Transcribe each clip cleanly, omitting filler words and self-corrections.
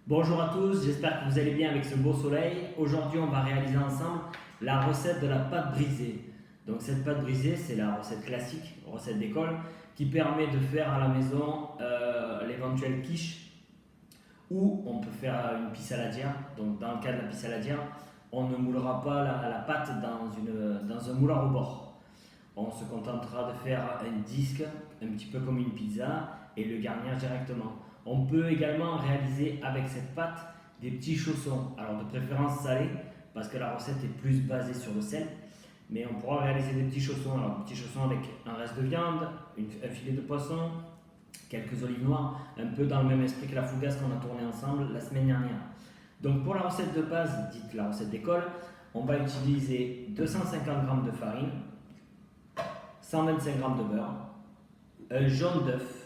Bonjour à tous, j'espère que vous allez bien avec ce beau soleil. Aujourd'hui, on va réaliser ensemble la recette de la pâte brisée. Donc cette pâte brisée, c'est la recette classique, recette d'école, qui permet de faire à la maison l'éventuelle quiche ou on peut faire une pisse saladière. Donc dans le cas de la pisse saladière, on ne moulera pas la pâte dans un moule à rebord. On se contentera de faire un disque, un petit peu comme une pizza, et le garnir directement. On peut également réaliser avec cette pâte des petits chaussons, alors de préférence salés, parce que la recette est plus basée sur le sel, mais on pourra réaliser des petits chaussons, alors des petits chaussons avec un reste de viande, un filet de poisson, quelques olives noires, un peu dans le même esprit que la fougasse qu'on a tournée ensemble la semaine dernière. Donc pour la recette de base, dite la recette d'école, on va utiliser 250 g de farine, 125 g de beurre, un jaune d'œuf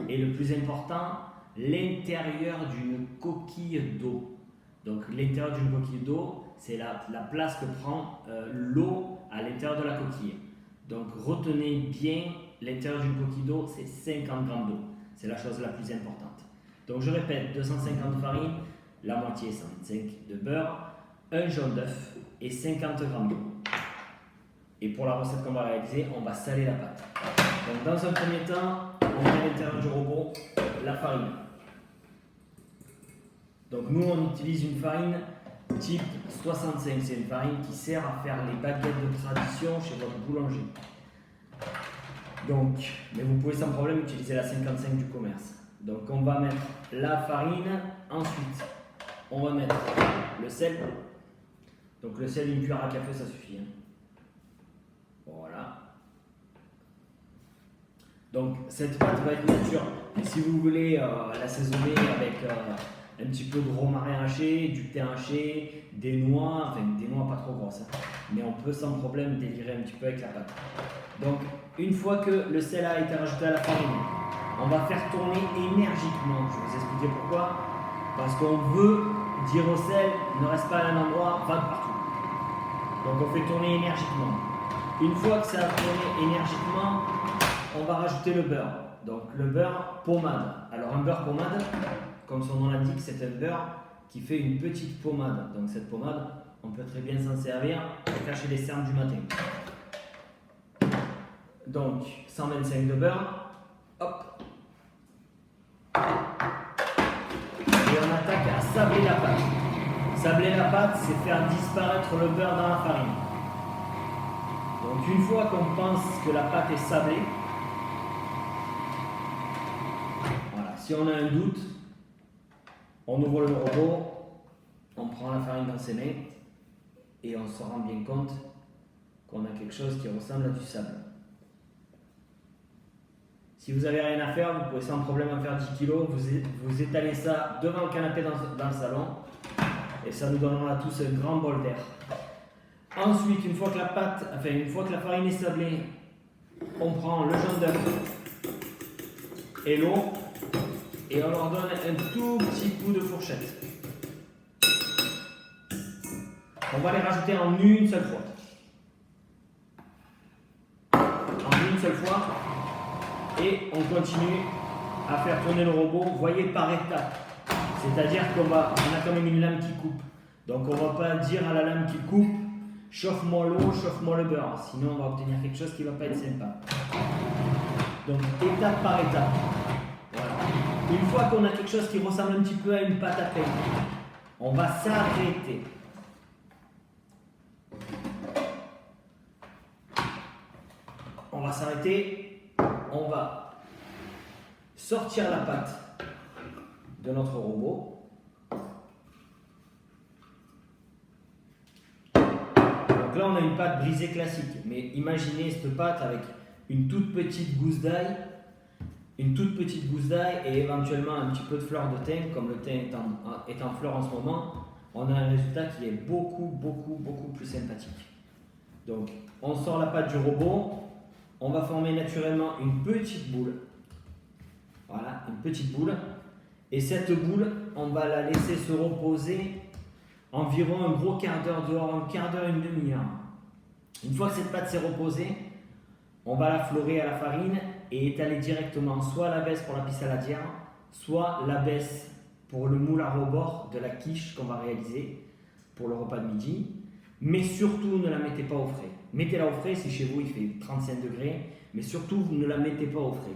et le plus important, l'intérieur d'une coquille d'eau. Donc l'intérieur d'une coquille d'eau, c'est la place que prend l'eau à l'intérieur de la coquille. Donc retenez bien, l'intérieur d'une coquille d'eau, c'est 50 g d'eau. C'est la chose la plus importante. Donc je répète, 250 de farine, la moitié 125 de beurre, un jaune d'œuf et 50 g d'eau. Et pour la recette qu'on va réaliser, on va saler la pâte. Donc dans un premier temps, on met à l'intérieur du robot la farine. Donc nous on utilise une farine type 65, c'est une farine qui sert à faire les baguettes de tradition chez votre boulanger. Donc, mais vous pouvez sans problème utiliser la 55 du commerce. Donc on va mettre la farine, ensuite on va mettre le sel. Donc le sel, une cuillère à café, ça suffit. Voilà. Donc cette pâte va être nature. Et si vous voulez l'assaisonner avec un petit peu de romarin haché, du thym haché, des noix, enfin des noix pas trop grosses, mais on peut sans problème délirer un petit peu avec la pâte. Donc une fois que le sel a été rajouté à la farine, on va faire tourner énergiquement. Je vais vous expliquer pourquoi. Parce qu'on veut dire au sel, ne reste pas à un endroit, va de partout. Donc on fait tourner énergiquement. Une fois que ça a tourné énergiquement, on va rajouter le beurre. Donc le beurre pommade. Alors un beurre pommade, comme son nom l'indique, c'est un beurre qui fait une petite pommade. Donc cette pommade, on peut très bien s'en servir pour cacher les cernes du matin. Donc 125 de beurre, hop. Et on attaque à sabler la pâte. Sabler la pâte, c'est faire disparaître le beurre dans la farine. Donc une fois qu'on pense que la pâte est sablée, voilà, si on a un doute, on ouvre le robot, on prend la farine dans ses mains et on se rend bien compte qu'on a quelque chose qui ressemble à du sable. Si vous n'avez rien à faire, vous pouvez sans problème en faire 10 kg, vous étalez ça devant le canapé dans le salon et ça nous donnera à tous un grand bol d'air. Ensuite, une fois que la farine est sablée, on prend le jaune d'œuf et l'eau et on leur donne un tout petit coup de fourchette. On va les rajouter en une seule fois. En une seule fois. Et on continue à faire tourner le robot, voyez, par étapes. C'est-à-dire qu'on a quand même une lame qui coupe. Donc on ne va pas dire à la lame qui coupe, chauffe-moi l'eau, chauffe-moi le beurre. Sinon on va obtenir quelque chose qui ne va pas être sympa. Donc étape par étape. Voilà. Une fois qu'on a quelque chose qui ressemble un petit peu à une pâte à pain, on va s'arrêter. On va s'arrêter. On va sortir la pâte de notre robot. Donc là, on a une pâte brisée classique. Mais imaginez cette pâte avec une toute petite gousse d'ail, et éventuellement un petit peu de fleur de thym, comme le thym est en fleur en ce moment. On a un résultat qui est beaucoup plus sympathique. Donc, on sort la pâte du robot. On va former naturellement une petite boule. Voilà, une petite boule. Et cette boule, on va la laisser se reposer environ un gros quart d'heure dehors, un quart d'heure, une demi-heure. Une fois que cette pâte s'est reposée, on va la florer à la farine et étaler directement soit la baisse pour la pisse saladière, soit la baisse pour le moule à rebord de la quiche qu'on va réaliser pour le repas de midi. Mais surtout, ne la mettez pas au frais. Mettez-la au frais si chez vous il fait 35 degrés, mais surtout, ne la mettez pas au frais.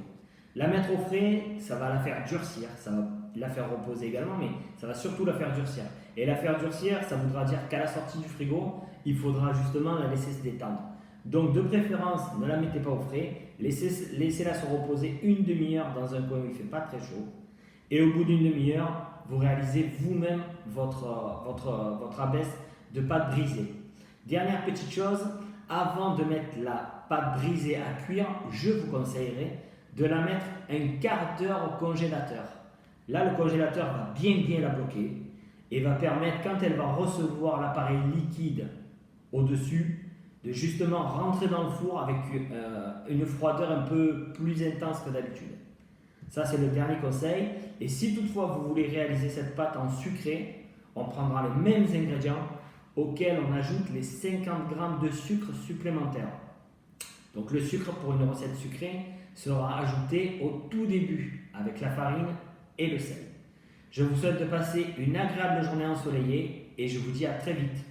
La mettre au frais, ça va la faire durcir, ça va la faire reposer également, mais ça va surtout la faire durcir. Et la faire durcir, ça voudra dire qu'à la sortie du frigo, il faudra justement la laisser se détendre. Donc de préférence, ne la mettez pas au frais, laissez-la se reposer une demi-heure dans un coin où il ne fait pas très chaud. Et au bout d'une demi-heure, vous réalisez vous-même votre abaisse de pâte brisée. Dernière petite chose, avant de mettre la pâte brisée à cuire, je vous conseillerais de la mettre un quart d'heure au congélateur. Là, le congélateur va bien la bloquer et va permettre, quand elle va recevoir l'appareil liquide au-dessus, de justement rentrer dans le four avec une froideur un peu plus intense que d'habitude. Ça, c'est le dernier conseil. Et si toutefois vous voulez réaliser cette pâte en sucré, on prendra les mêmes ingrédients auxquels on ajoute les 50 g de sucre supplémentaire. Donc le sucre pour une recette sucrée sera ajouté au tout début avec la farine et le sel. Je vous souhaite de passer une agréable journée ensoleillée et je vous dis à très vite.